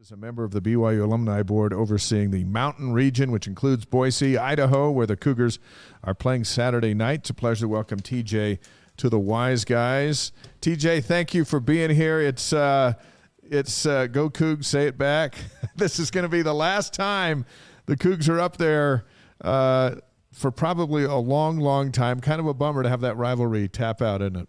is a member of the BYU Alumni Board overseeing the Mountain Region, which includes Boise, Idaho, where the Cougars are playing Saturday night. It's a pleasure to welcome TJ to the Wise Guys. TJ, thank you for being here. It's Go Cougs, say it back. This is going to be the last time the Cougs are up there for probably a long, long time. Kind of a bummer to have that rivalry tap out, isn't it?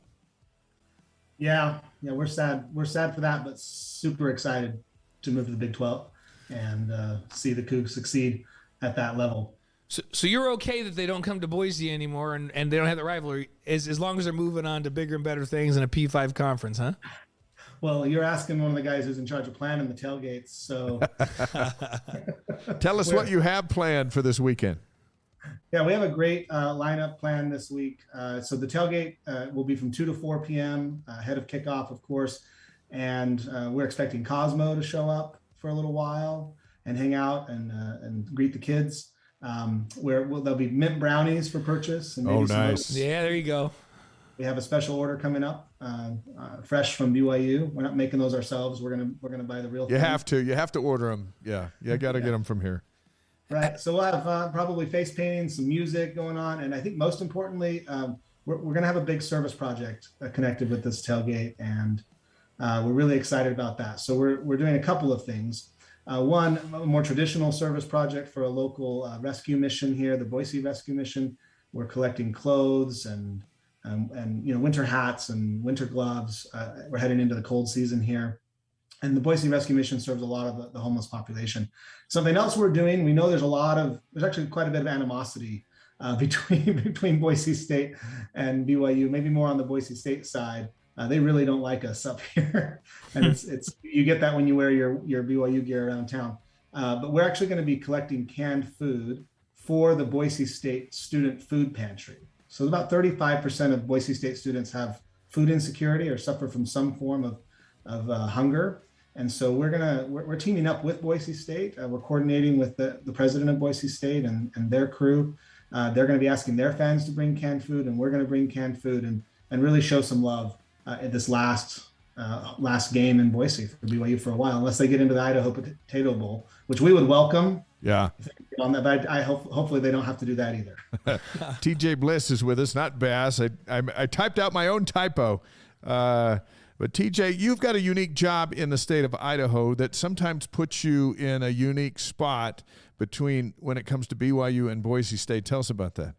Yeah, we're sad. We're sad for that, but super excited to move to the Big 12 and see the Cougs succeed at that level. So you're okay that they don't come to Boise anymore and they don't have the rivalry as long as they're moving on to bigger and better things in a P5 conference, huh? Well, you're asking one of the guys who's in charge of planning the tailgates, so. Tell us what you have planned for this weekend. Yeah, we have a great lineup planned this week. So the tailgate will be from 2 to 4 p.m. Ahead of kickoff, of course. And we're expecting Cosmo to show up for a little while and hang out and greet the kids. There'll be mint brownies for purchase. And maybe nice. Yeah, there you go. We have a special order coming up, fresh from BYU. We're not making those ourselves. We're gonna buy the real thing. You have to order them. Yeah, you got to get them from here. Right. So we'll have probably face painting, some music going on, and I think most importantly, we're going to have a big service project connected with this tailgate, and we're really excited about that. So we're doing a couple of things. One, a more traditional service project for a local rescue mission here, the Boise Rescue Mission. We're collecting clothes and winter hats and winter gloves. We're heading into the cold season here. And the Boise Rescue Mission serves a lot of the homeless population. Something else we're doing, we know there's actually quite a bit of animosity between Boise State and BYU, maybe more on the Boise State side. They really don't like us up here. And it's you get that when you wear your BYU gear around town. But we're actually going to be collecting canned food for the Boise State Student Food Pantry. So about 35% of Boise State students have food insecurity or suffer from some form of hunger. And so we're teaming up with Boise State. We're coordinating with the president of Boise State and their crew. They're going to be asking their fans to bring canned food, and we're going to bring canned food and really show some love at this last game in Boise for BYU for a while, unless they get into the Idaho Potato Bowl, which we would welcome. Yeah. On that, but hopefully they don't have to do that either. TJ Bliss is with us, not Bass. I typed out my own typo. But TJ, you've got a unique job in the state of Idaho that sometimes puts you in a unique spot between when it comes to BYU and Boise State. Tell us about that.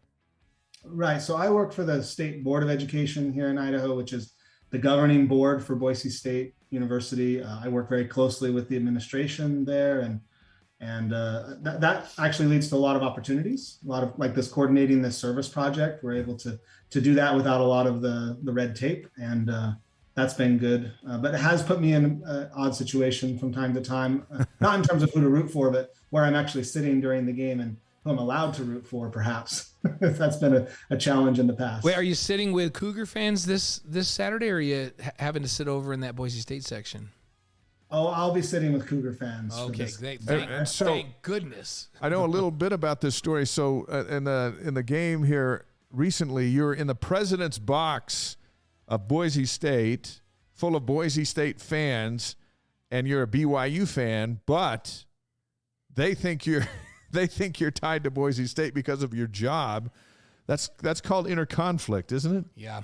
Right. So I work for the State Board of Education here in Idaho, which is the governing board for Boise State University. I work very closely with the administration there, and that actually leads to a lot of opportunities, a lot of like this coordinating this service project. We're able to do that without a lot of the red tape, and that's been good. But it has put me in an odd situation from time to time, not in terms of who to root for, but where I'm actually sitting during the game and who I'm allowed to root for, perhaps. That's been a challenge in the past. Wait, are you sitting with Cougar fans this Saturday, or are you having to sit over in that Boise State section? Oh, I'll be sitting with Cougar fans. Okay, thank goodness. I know a little bit about this story. So in the game here recently, you're in the president's box of Boise State, full of Boise State fans, and you're a BYU fan, but they think you're tied to Boise State because of your job. That's called inner conflict, isn't it? Yeah.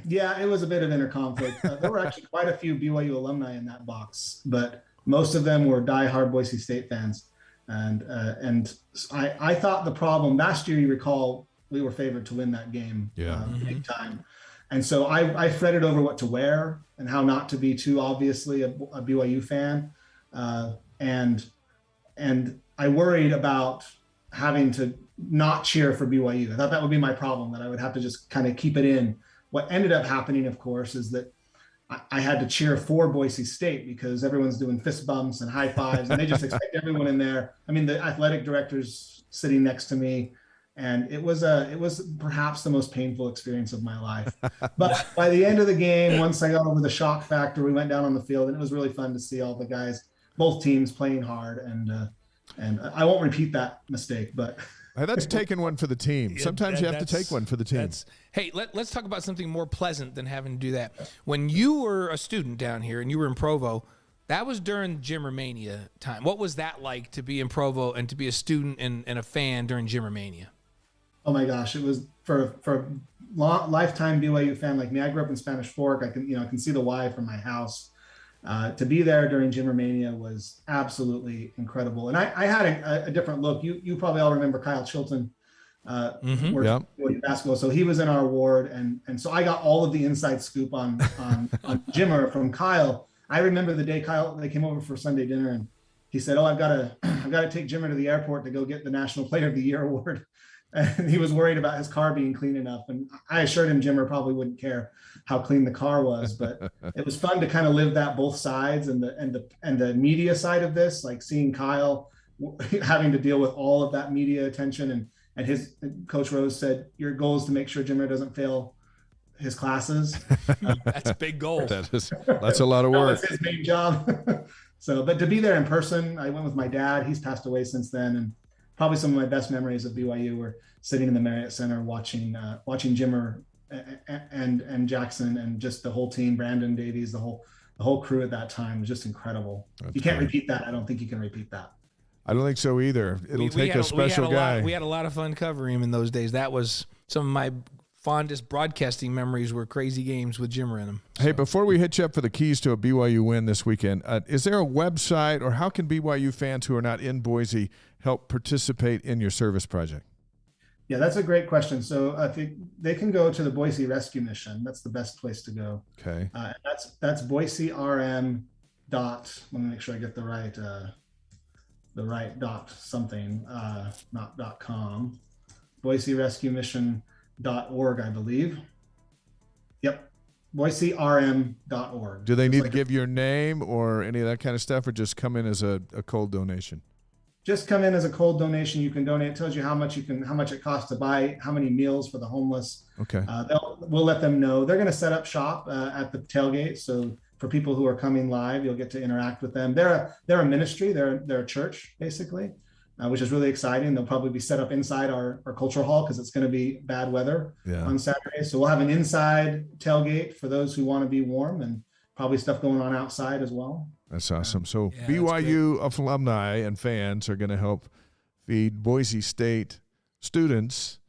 Yeah, it was a bit of inner conflict. There were actually quite a few BYU alumni in that box, but most of them were diehard Boise State fans. And I thought the problem last year, you recall, we were favored to win that game big time. And so I fretted over what to wear and how not to be too obviously a BYU fan. And I worried about having to not cheer for BYU. I thought that would be my problem, that I would have to just kind of keep it in. What ended up happening, of course, is that I had to cheer for Boise State because everyone's doing fist bumps and high fives, and they just expect everyone in there. I mean, the athletic director's sitting next to me, and it was perhaps the most painful experience of my life. But by the end of the game, once I got over the shock factor, we went down on the field, and it was really fun to see all the guys, both teams, playing hard. And I won't repeat that mistake, but. That's taking one for the team. Sometimes you have to take one for the team. Hey, let's talk about something more pleasant than having to do that. When you were a student down here and you were in Provo, That was during Gymmermania time. What was that like to be in Provo and to be a student and a fan during Gymmermania? Oh my gosh, it was for a lifetime BYU fan like me. I grew up in Spanish Fork. I can see the Y from my house. To be there during Gymmermania was absolutely incredible. And I had a different look. You probably all remember Kyle Chilton, BYU basketball. So he was in our ward, and so I got all of the inside scoop on Jimmer from Kyle. I remember the day they came over for Sunday dinner, and he said, "Oh, I've got to take Jimmer to the airport to go get the National Player of the Year award." And he was worried about his car being clean enough. And I assured him Jimmer probably wouldn't care how clean the car was, but it was fun to kind of live that both sides and the media side of this, like seeing Kyle having to deal with all of that media attention. And his Coach Rose said, your goal is to make sure Jimmer doesn't fail his classes. That's a big goal. That's a lot of work. That's his main job. But to be there in person, I went with my dad. He's passed away since then. And probably some of my best memories of BYU were sitting in the Marriott Center watching Jimmer and Jackson and just the whole team, Brandon Davies, the whole crew at that time was just incredible. You can't repeat that. I don't think you can repeat that. I don't think so either. It'll take a special guy. We had a lot of fun covering him in those days. That was some of my fondest broadcasting memories were crazy games with Jimmer in them. So. Hey, before we hit you up for the keys to a BYU win this weekend, is there a website or how can BYU fans who are not in Boise help participate in your service project? Yeah, that's a great question. So I think they can go to the Boise Rescue Mission. That's the best place to go. Okay. That's BoiseRM. Let me make sure I get the right dot something, not .com. BoiseRescueMission.org, I believe. Yep. BoiseRM.org. Do they need to give your name or any of that kind of stuff, or just come in as a cold donation? Just come in as a cold donation. You can donate. It tells you how much it costs to buy, how many meals for the homeless. Okay. We'll let them know. They're going to set up shop at the tailgate. So for people who are coming live, you'll get to interact with them. They're a ministry. They're a church basically, which is really exciting. They'll probably be set up inside our cultural hall because it's going to be bad weather on Saturday. So we'll have an inside tailgate for those who want to be warm, and probably stuff going on outside as well. That's awesome. So BYU alumni and fans are going to help feed Boise State students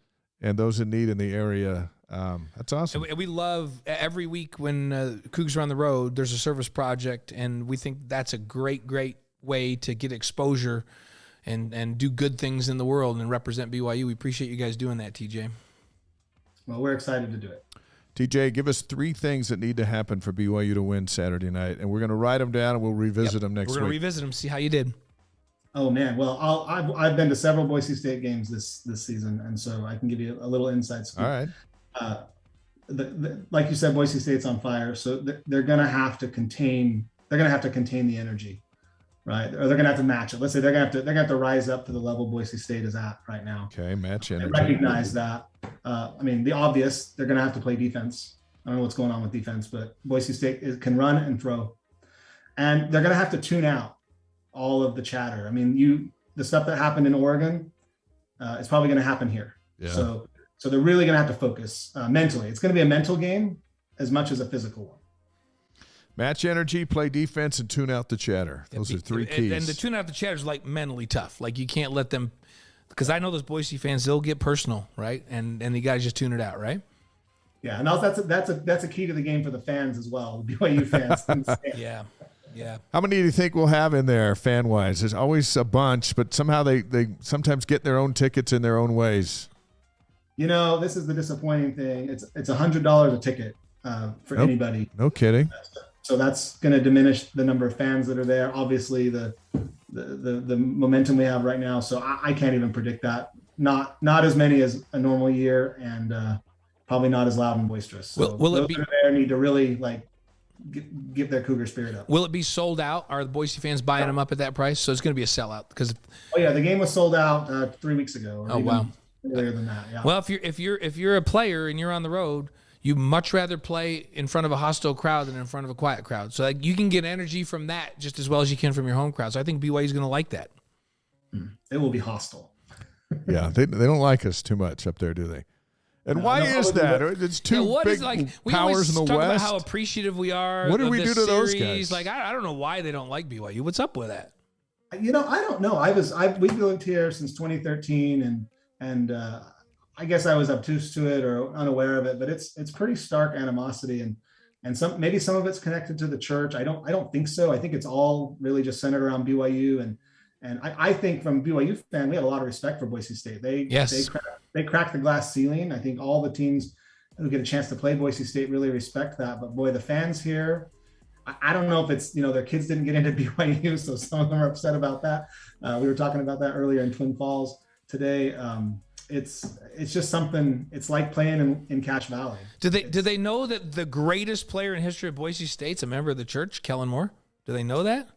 and those in need in the area. That's awesome. And we love every week when Cougs are on the road, there's a service project, and we think that's a great way to get exposure and do good things in the world and represent BYU. We appreciate you guys doing that, TJ. Well, we're excited to do it. TJ, give us 3 things that need to happen for BYU to win Saturday night, and we're going to write them down and we'll revisit them next week. We're going to revisit them, see how you did. Oh man, well, I've been to several Boise State games this season, and so I can give you a little insight scoop. All right. Like you said, Boise State's on fire, so they're going to have to contain. They're going to have to contain the energy, right? Or they're going to have to match it. Let's say they're going to have to rise up to the level Boise State is at right now. Okay, match energy. I recognize that. The obvious, they're going to have to play defense. I don't know what's going on with defense, but Boise State can run and throw, and they're going to have to tune out all of the chatter. The stuff that happened in Oregon is probably going to happen here. Yeah. So they're really going to have to focus mentally. It's going to be a mental game as much as a physical one. Match energy, play defense, and tune out the chatter. Those are 3 keys. And the tune out the chatter is like mentally tough. Like you can't let them, because I know those Boise fans, they'll get personal, right? And you guys just tune it out, right? Yeah, and also that's a key to the game for the fans as well, the BYU fans. Yeah. How many do you think we'll have in there fan-wise? There's always a bunch, but somehow they sometimes get their own tickets in their own ways. This is the disappointing thing. It's $100 a ticket for anybody. No kidding. So that's going to diminish the number of fans that are there. Obviously, the momentum we have right now. So I can't even predict that. Not as many as a normal year, and probably not as loud and boisterous. So will those it be, that are there need to really give their Cougar spirit up. Will it be sold out? Are the Boise fans buying them up at that price? So it's going to be a sellout because. Oh yeah, the game was sold out 3 weeks ago. Oh wow. Earlier than that. Yeah. Well, if you're a player and you're on the road, you much rather play in front of a hostile crowd than in front of a quiet crowd. So you can get energy from that just as well as you can from your home crowd. So I think BYU is going to like that. It will be hostile. Yeah, they don't like us too much up there, do they? And why is that? It's two big we powers in the talk West. about how appreciative we are. What did of we this do to those series. guys? Like, I don't know why they don't like BYU. What's up with that? I don't know. We've lived here since 2013, and I guess I was obtuse to it or unaware of it, but it's pretty stark animosity, and maybe some of it's connected to the church. I don't think so. I think it's all really just centered around BYU, and I think from BYU fan, we have a lot of respect for Boise State. They cracked the glass ceiling. I think all the teams who get a chance to play Boise State really respect that. But boy, the fans here, I don't know if it's, their kids didn't get into BYU, so some of them are upset about that. We were talking about that earlier in Twin Falls today. It's just something. It's like playing in Cache Valley. Do they know that the greatest player in history of Boise State's a member of the church, Kellen Moore? Do they know that?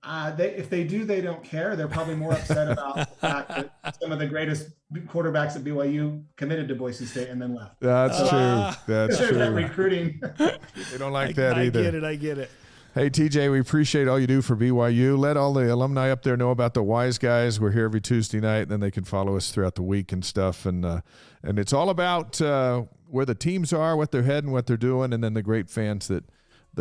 If they do, they don't care. They're probably more upset about the fact that some of the greatest quarterbacks at BYU committed to Boise State and then left. That's true. That's true. That recruiting. They don't like that either. I get it. Hey, TJ, we appreciate all you do for BYU. Let all the alumni up there know about the Wise Guys. We're here every Tuesday night, and then they can follow us throughout the week and stuff. And it's all about where the teams are, what they're heading, what they're doing, and then the great fans that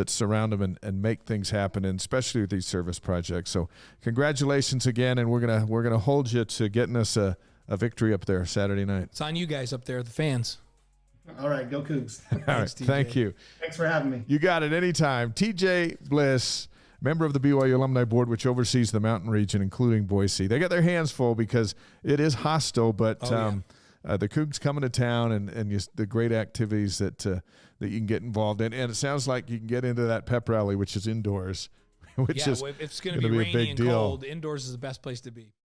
surround them and make things happen, and especially with these service projects. So congratulations again, and we're gonna hold you to getting us a victory up there Saturday night. It's on you guys up there, the fans. All right, go Cougs. All right, thank you. Thanks for having me. You got it anytime. TJ Bliss, member of the BYU Alumni Board, which oversees the mountain region, including Boise. They got their hands full because it is hostile, but the Cougs coming to town and just the great activities that you can get involved in. And it sounds like you can get into that pep rally, which is indoors, which is if it's going to be rainy and cold, indoors is the best place to be.